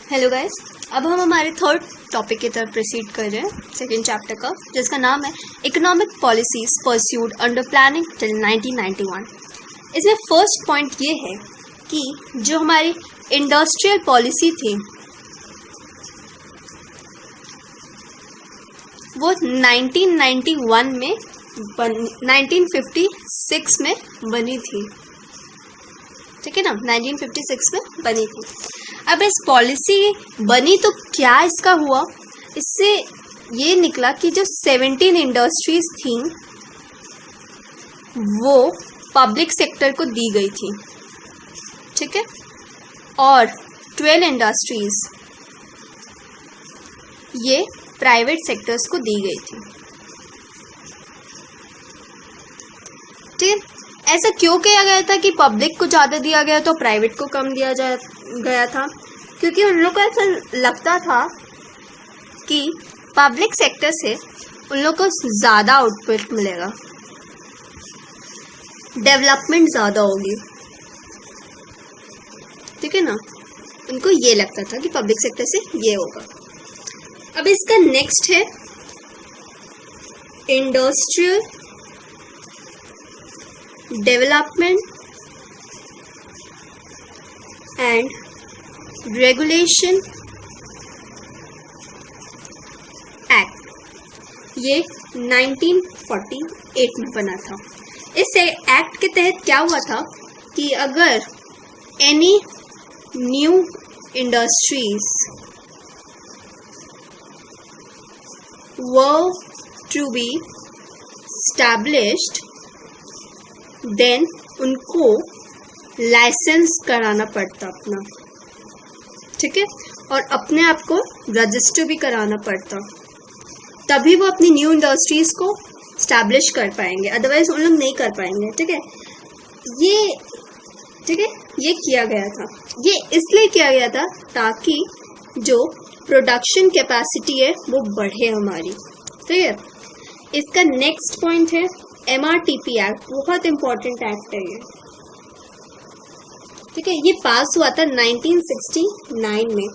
Hello guys, अब हम हमारे थर्ड टॉपिक की तरफ प्रोसीड कर रहे हैं, सेकेंड चैप्टर का, जिसका नाम है economic policies pursued under planning till 1991। इसमें फर्स्ट पॉइंट ये है कि जो हमारी इंडस्ट्रियल पॉलिसी थी वो 1991 में 1956 में बनी थी, ठीक है ना, 1956 में बनी थी। अब इस पॉलिसी बनी तो क्या इसका हुआ, इससे ये निकला कि जो 17 इंडस्ट्रीज थी वो पब्लिक सेक्टर को दी गई थी, ठीक है, और 12 इंडस्ट्रीज ये प्राइवेट सेक्टर्स को दी गई थी, ठीक है। ऐसा क्यों किया गया था कि पब्लिक को ज़्यादा दिया गया तो प्राइवेट को कम दिया गया था? क्योंकि उन लोग को ऐसा लगता था कि पब्लिक सेक्टर से उन लोग को ज़्यादा आउटपुट मिलेगा, डेवलपमेंट ज़्यादा होगी, ठीक है ना। उनको ये लगता था कि पब्लिक सेक्टर से ये होगा। अब इसका नेक्स्ट है industrial development and regulation act, ये 1948 में बना था। इस एक्ट के तहत क्या हुआ था कि अगर any new industries were to be established, then उनको लाइसेंस कराना पड़ता अपना, ठीक है, और अपने आप को रजिस्टर भी कराना पड़ता, तभी वो अपनी न्यू इंडस्ट्रीज को स्टैब्लिश कर पाएंगे, अदरवाइज उन लोग नहीं कर पाएंगे, ठीक है। ये किया गया था। ये इसलिए किया गया था ताकि जो प्रोडक्शन कैपेसिटी है वो बढ़े हमारी, ठीक है। इसका नेक्स्ट पॉइंट है MRTP एक्ट, बहुत इंपॉर्टेंट एक्ट है ये, ठीक है। ये पास हुआ था 1969 में।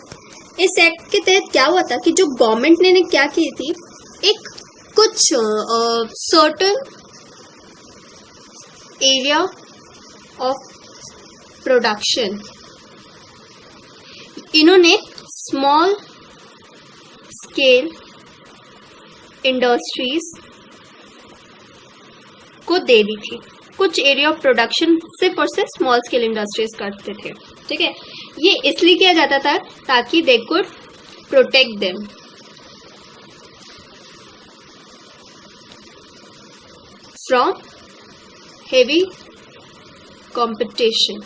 इस एक्ट के तहत क्या हुआ था कि जो गवर्नमेंट ने क्या की थी, एक कुछ सर्टेन एरिया ऑफ प्रोडक्शन इन्होंने स्मॉल स्केल इंडस्ट्रीज को दे दी थी। कुछ एरिया ऑफ प्रोडक्शन सिर्फ और सिर्फ स्मॉल स्केल इंडस्ट्रीज करते थे, ठीक है। ये इसलिए किया जाता था ताकि they could protect them from heavy competition,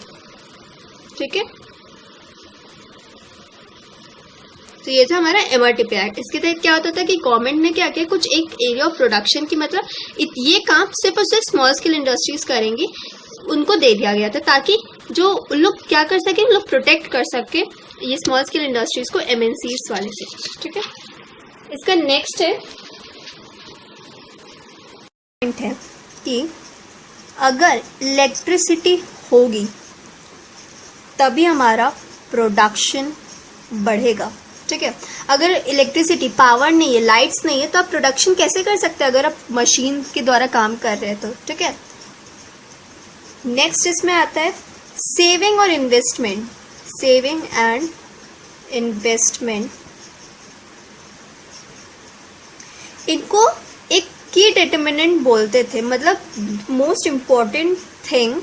ठीक है। तो ये था हमारा MRTP एक्ट। इसके तहत क्या होता था कि गवर्नमेंट ने क्या किया, कुछ एक एरिया ऑफ प्रोडक्शन की, मतलब ये काम सिर्फ और सिर्फ स्मॉल स्केल इंडस्ट्रीज करेंगी, उनको दे दिया गया था ताकि जो उन लोग क्या कर सके, उन लोग प्रोटेक्ट कर सके ये स्मॉल स्केल इंडस्ट्रीज को MNCs वाले से, ठीक है। इसका नेक्स्ट है पॉइंट है कि अगर इलेक्ट्रिसिटी होगी तभी हमारा प्रोडक्शन बढ़ेगा, ठीक है। अगर इलेक्ट्रिसिटी, पावर नहीं है, लाइट्स नहीं है, तो आप प्रोडक्शन कैसे कर सकते हैं अगर आप मशीन के द्वारा काम कर रहे हैं तो, ठीक है। नेक्स्ट इसमें आता है सेविंग और इन्वेस्टमेंट, सेविंग एंड इन्वेस्टमेंट। इनको एक की डिटरमिनेंट बोलते थे, मतलब most important thing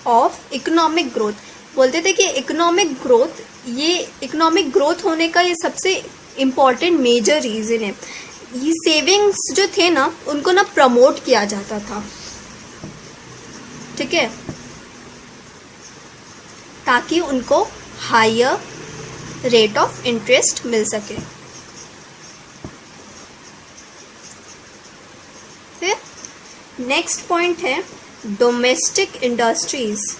of economic growth बोलते थे कि इकोनॉमिक ग्रोथ होने का ये सबसे इम्पॉर्टेंट मेजर रीज़न है। ये सेविंग्स जो थे ना, उनको ना प्रमोट किया जाता था, ठीक है, ताकि उनको हायर रेट ऑफ इंटरेस्ट मिल सके। फिर नेक्स्ट पॉइंट है डोमेस्टिक इंडस्ट्रीज।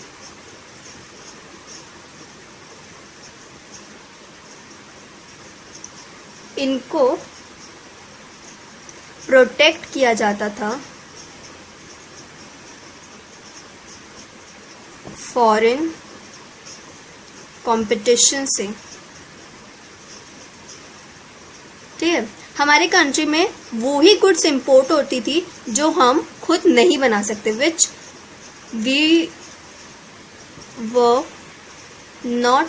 इनको प्रोटेक्ट किया जाता था फॉरेन कंपटीशन से। ठीक है, हमारे कंट्री में वो ही गुड्स इंपोर्ट होती थी जो हम खुद नहीं बना सकते, which we were not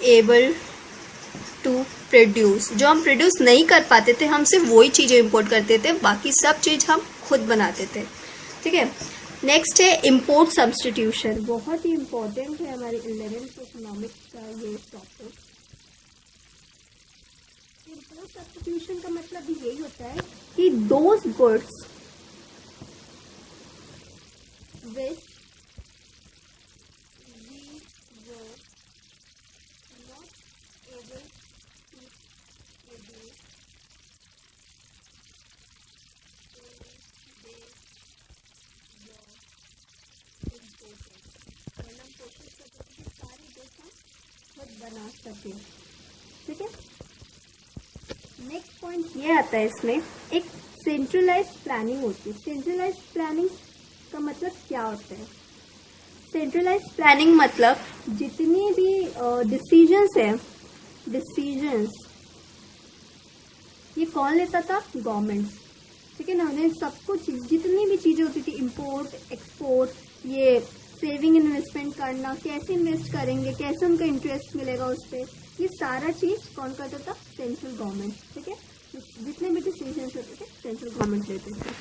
able to produce. जो हम प्रोड्यूस नहीं कर पाते थे, हम सिर्फ वही चीज़ें इंपोर्ट करते थे, बाकी सब चीज़ हम खुद बनाते थे। ठीक है, नेक्स्ट है इम्पोर्ट सब्सटीट्यूशन। बहुत ही इम्पोर्टेंट है हमारे 11th इकोनॉमिक्स का ये टॉपिक। इम्पोर्ट सब्सटीट्यूशन का मतलब भी यही होता है कि those goods which we were not able to produce बना सके। ठीक है, नेक्स्ट पॉइंट ये आता है इसमें, एक सेंट्रलाइज्ड प्लानिंग होती है। सेंट्रलाइज्ड प्लानिंग का मतलब क्या होता है? सेंट्रलाइज्ड प्लानिंग मतलब जितनी भी डिसीजंस है, डिसीजंस ये कौन लेता था? गवर्नमेंट। ठीक है ना, उन्हें सब कुछ जितनी भी चीजें होती थी, इंपोर्ट एक्सपोर्ट, ये सेविंग इन्वेस्टमेंट करना, कैसे इन्वेस्ट करेंगे, कैसे उनका इंटरेस्ट मिलेगा उस पर, ये सारा चीज कौन करता था? Central government. ठीक है, जितने भी डिसीजंस होते थे सेंट्रल गवर्नमेंट लेते थे।